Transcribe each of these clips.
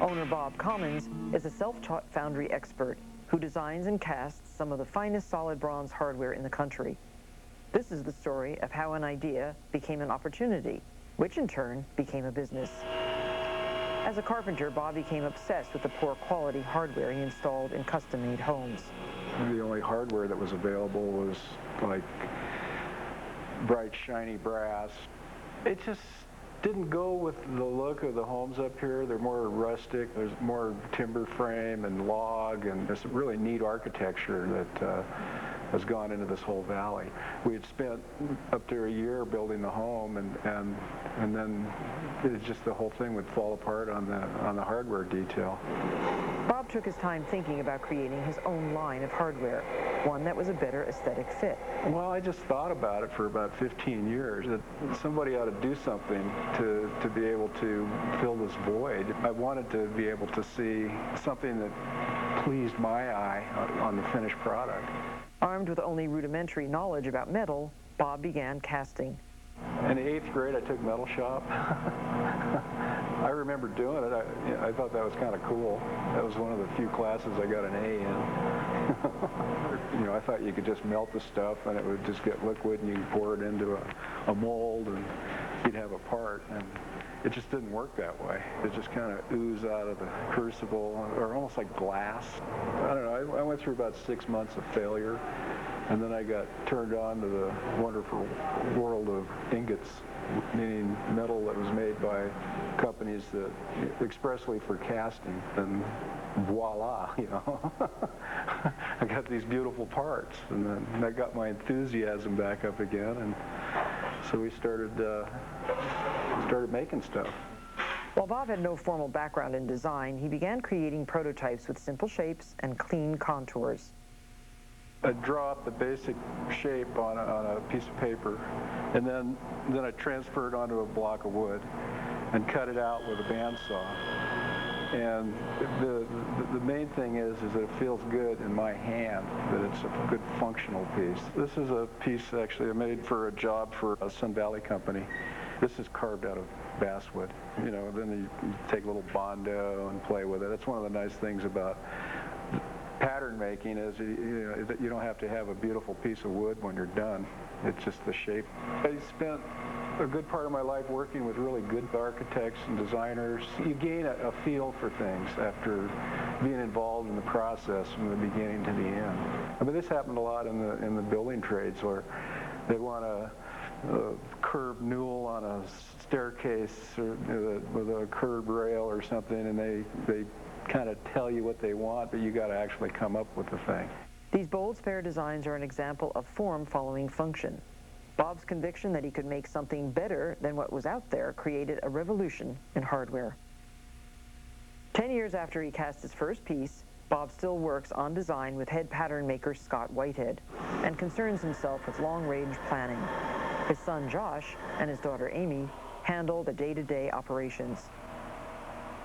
Owner Bob Commons is a self-taught foundry expert who designs and casts some of the finest solid bronze hardware in the country. This is the story of how an idea became an opportunity, which in turn became a business. As a carpenter, Bob became obsessed with the poor quality hardware he installed in custom-made homes. The only hardware that was available was like bright, shiny brass. It just didn't go with the look of the homes up here. They're more rustic. There's more timber frame and log, and there's some really neat architecture that has gone into this whole valley. We had spent up to a year building the home, and then it just the whole thing would fall apart on the hardware detail. Bob took his time thinking about creating his own line of hardware, one that was a better aesthetic fit. Well, I just thought about it for about 15 years, that somebody ought to do something to be able to fill this void. I wanted to be able to see something that pleased my eye on the finished product. Armed with only rudimentary knowledge about metal, Bob began casting. In the 8th grade, I took metal shop. I remember doing it. I thought that was kind of cool. That was one of the few classes I got an A in. I thought you could just melt the stuff and it would just get liquid, and you could pour it into a mold and you'd have a part. And it just didn't work that way. It just kind of oozed out of the crucible, or almost like glass. I don't know, I went through about 6 months of failure, and then I got turned on to the wonderful world of ingots, meaning metal that was made by companies that expressly for casting, and voila, I got these beautiful parts, and then I got my enthusiasm back up again, and so we started making stuff. While Bob had no formal background in design, he began creating prototypes with simple shapes and clean contours. I'd draw up the basic shape on a piece of paper, and then I transfer it onto a block of wood and cut it out with a bandsaw. And the main thing is that it feels good in my hand, that it's a good functional piece. This is a piece actually I made for a job for a Sun Valley company. This is carved out of basswood. Then you take a little Bondo and play with it. That's one of the nice things about pattern making is that you don't have to have a beautiful piece of wood when you're done. It's just the shape. I spent a good part of my life working with really good architects and designers. You gain a feel for things after being involved in the process from the beginning to the end. I mean, this happened a lot in the building trades, where they want a curved newel on a staircase or with a curved rail or something, and they kind of tell you what they want, but you got to actually come up with the thing. These bold spare designs are an example of form following function. Bob's conviction that he could make something better than what was out there created a revolution in hardware. 10 years after he cast his first piece, Bob still works on design with head pattern maker Scott Whitehead and concerns himself with long-range planning. His son Josh and his daughter Amy handle the day-to-day operations.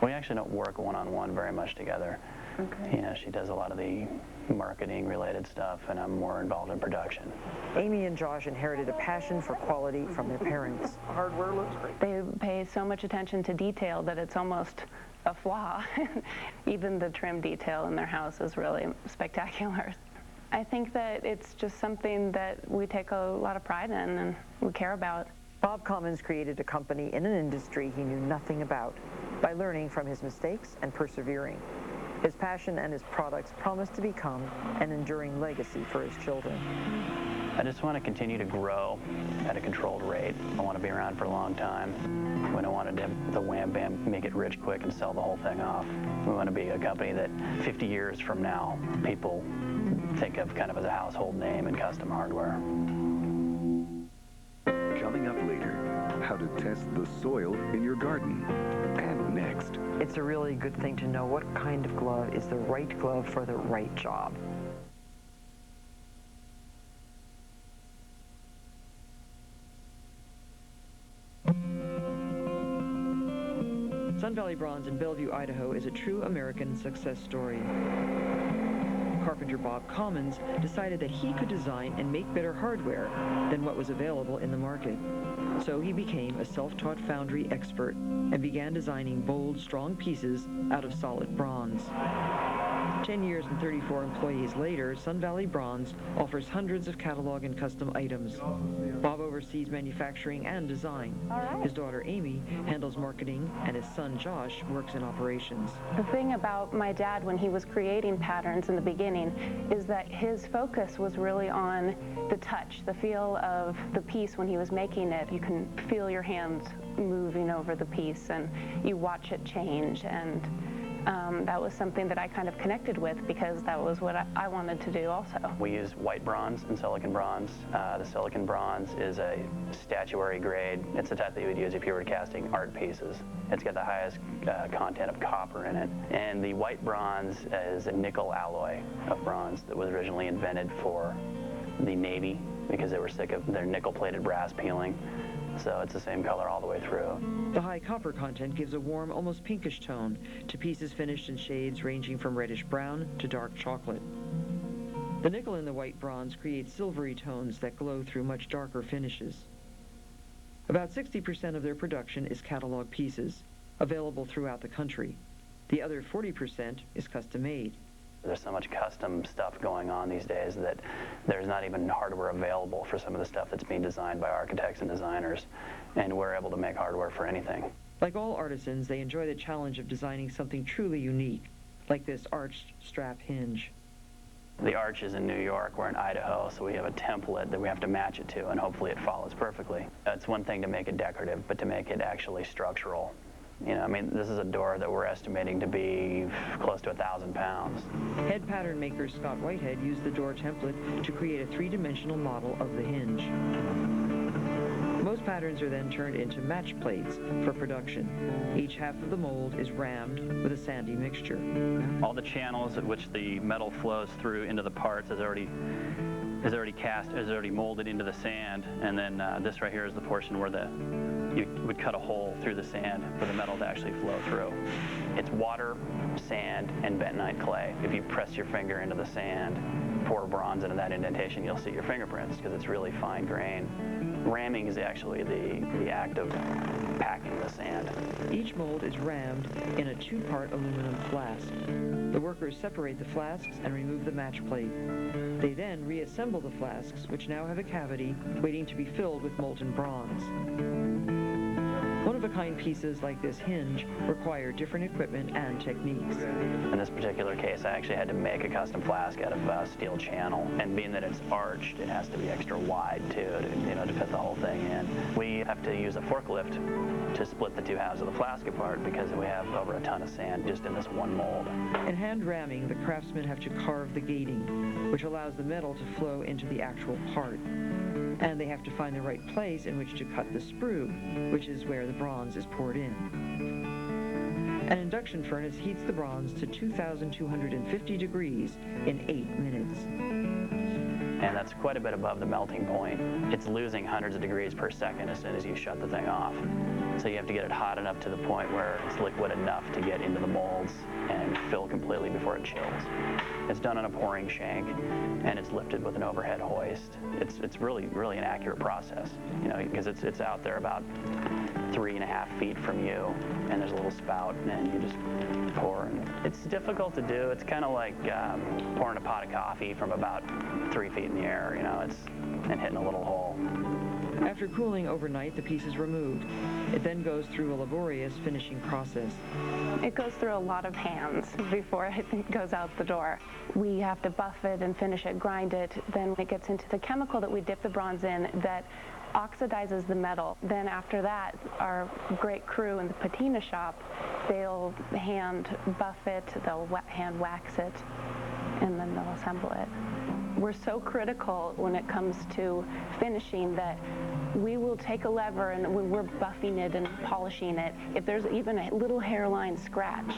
We actually don't work one-on-one very much together. Okay. She does a lot of the marketing related stuff, and I'm more involved in production. Amy and Josh inherited a passion for quality from their parents. Hardware looks great. They pay so much attention to detail that it's almost a flaw. Even the trim detail in their house is really spectacular. I think that it's just something that we take a lot of pride in and we care about. Bob Commons created a company in an industry he knew nothing about by learning from his mistakes and persevering. His passion and his products promise to become an enduring legacy for his children. I just want to continue to grow at a controlled rate. I want to be around for a long time. We don't want to do the wham bam, make it rich quick and sell the whole thing off. We want to be a company that 50 years from now, people think of kind of as a household name in custom hardware. Coming up later, how to test the soil in your garden. And next, it's a really good thing to know what kind of glove is the right glove for the right job. Sun Valley Bronze in Bellevue, Idaho is a true American success story. carpenter Bob Commons decided that he could design and make better hardware than what was available in the market. So he became a self-taught foundry expert and began designing bold, strong pieces out of solid bronze. 10 years and 34 employees later, Sun Valley Bronze offers hundreds of catalog and custom items. Bob oversees manufacturing and design. His daughter Amy handles marketing, and his son Josh works in operations. The thing about my dad when he was creating patterns in the beginning is that his focus was really on the touch, the feel of the piece when he was making it. You can feel your hands moving over the piece and you watch it change, and that was something that I kind of connected with because that was what I wanted to do also. We use white bronze and silicon bronze. The silicon bronze is a statuary grade. It's the type that you would use if you were casting art pieces. It's got the highest content of copper in it. And the white bronze is a nickel alloy of bronze that was originally invented for the Navy because they were sick of their nickel-plated brass peeling. So it's the same color all the way through. The high copper content gives a warm, almost pinkish tone to pieces finished in shades ranging from reddish brown to dark chocolate. The nickel in the white bronze creates silvery tones that glow through much darker finishes. About 60% of their production is catalog pieces, available throughout the country. The other 40% is custom-made. There's so much custom stuff going on these days that there's not even hardware available for some of the stuff that's being designed by architects and designers, and we're able to make hardware for anything. Like all artisans, they enjoy the challenge of designing something truly unique, like this arched strap hinge. The arch is in New York, we're in Idaho, so we have a template that we have to match it to, and hopefully it follows perfectly. It's one thing to make it decorative, but to make it actually structural. You know, I mean, this is a door that we're estimating to be close to 1,000 pounds. Head pattern maker Scott Whitehead used the door template to create a three-dimensional model of the hinge. Most patterns are then turned into match plates for production. Each half of the mold is rammed with a sandy mixture. All the channels at which the metal flows through into the parts is already molded into the sand, and then this right here is the portion where you would cut a hole through the sand for the metal to actually flow through. It's water, sand, and bentonite clay. If you press your finger into the sand, pour bronze into that indentation, you'll see your fingerprints because it's really fine grain. Ramming is actually the act of packing the sand. Each mold is rammed in a two-part aluminum flask. The workers separate the flasks and remove the match plate. They then reassemble the flasks, which now have a cavity waiting to be filled with molten bronze. One-of-a-kind pieces like this hinge require different equipment and techniques. In this particular case, I actually had to make a custom flask out of steel channel, and being that it's arched, it has to be extra wide too, to fit the whole thing in. We have to use a forklift to split the two halves of the flask apart because we have over a ton of sand just in this one mold. In hand ramming, the craftsmen have to carve the gating, which allows the metal to flow into the actual part. And they have to find the right place in which to cut the sprue, which is where the bronze is poured in. An induction furnace heats the bronze to 2,250 degrees in 8 minutes. And that's quite a bit above the melting point. It's losing hundreds of degrees per second as soon as you shut the thing off. So you have to get it hot enough to the point where it's liquid enough to get into the molds and fill completely before it chills. It's done on a pouring shank, and it's lifted with an overhead hoist. It's really an accurate process, because it's out there about 3.5 feet from you, and there's a little spout, and you just pour. And it's difficult to do. It's kind of like pouring a pot of coffee from about 3 feet in the air, and hitting a little hole. After cooling overnight, the piece is removed. It then goes through a laborious finishing process. It goes through a lot of hands before it goes out the door. We have to buff it and finish it, grind it. Then it gets into the chemical that we dip the bronze in that oxidizes the metal. Then after that, our great crew in the patina shop, they'll hand buff it, they'll hand wax it, and then they'll assemble it. We're so critical when it comes to finishing that we will take a lever, and when we're buffing it and polishing it, if there's even a little hairline scratch,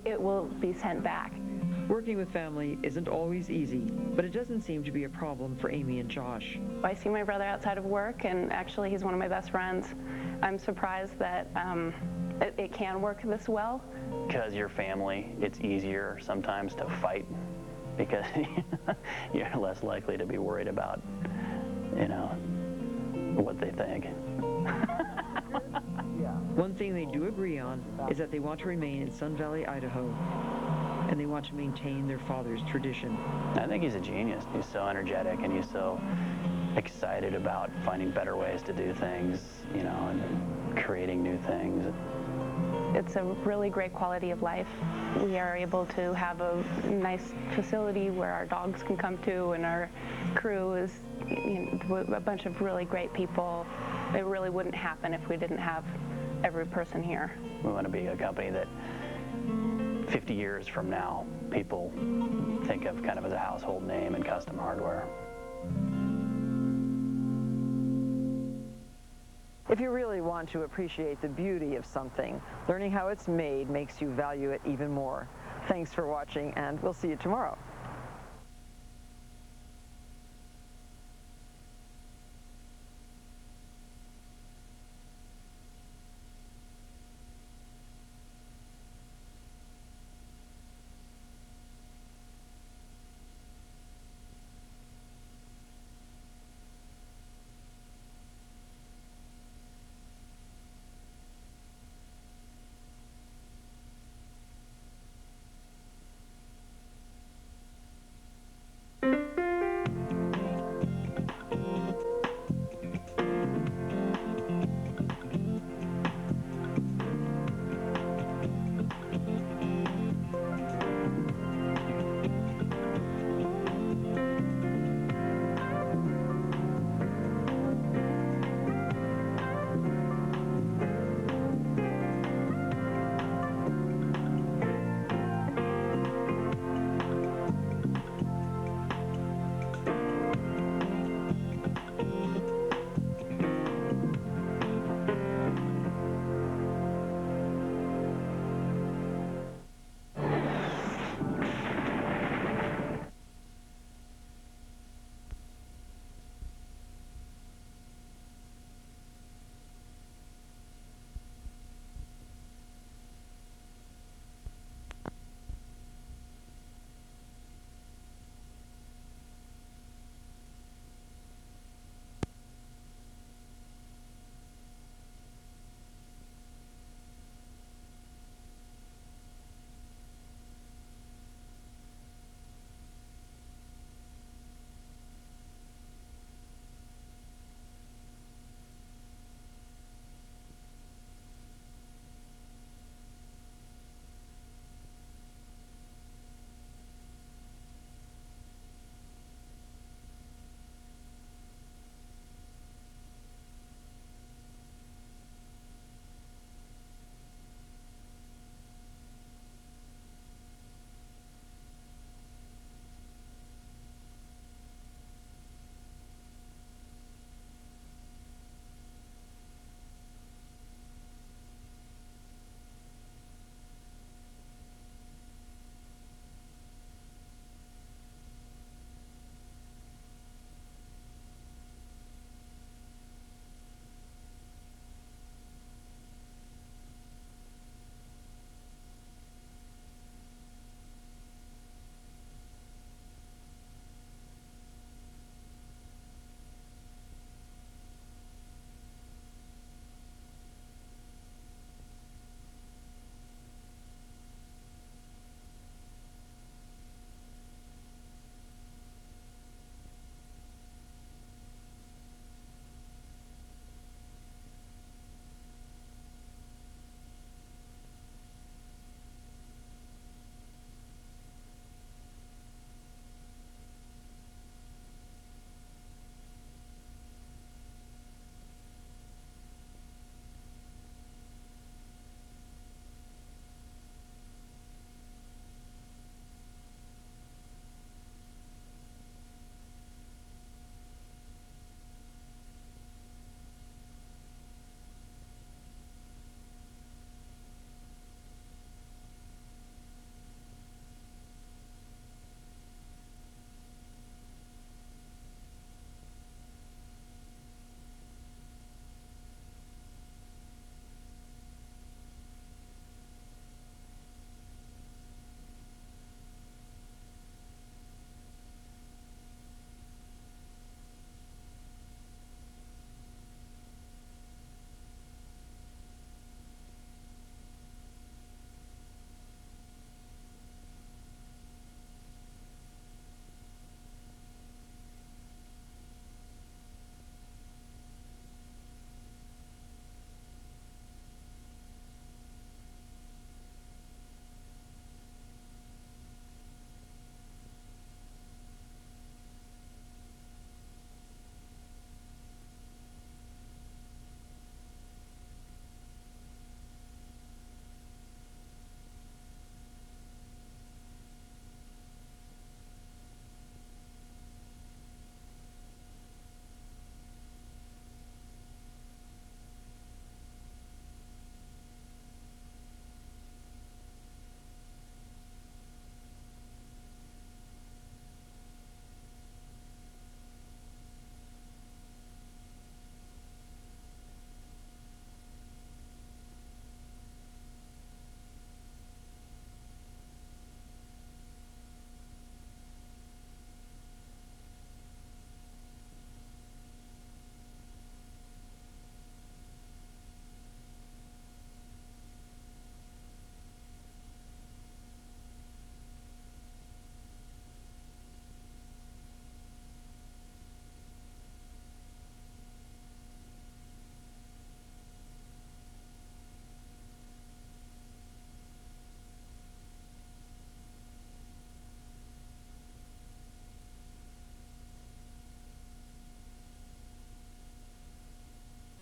it will be sent back. Working with family isn't always easy, but it doesn't seem to be a problem for Amy and Josh. I see my brother outside of work, and actually he's one of my best friends. I'm surprised that it can work this well. Because you're family, it's easier sometimes to fight because you're less likely to be worried about, you know, what they think. One thing they do agree on is that they want to remain in Sun Valley, Idaho, and they want to maintain their father's tradition. I think he's a genius. He's so energetic and he's so excited about finding better ways to do things, you know, and creating new things. It's a really great quality of life. We are able to have a nice facility where our dogs can come to, and our crew is, you know, a bunch of really great people. It really wouldn't happen if we didn't have every person here. We want to be a company that 50 years from now, people think of kind of as a household name in custom hardware. If you really want to appreciate the beauty of something, learning how it's made makes you value it even more. Thanks for watching, and we'll see you tomorrow.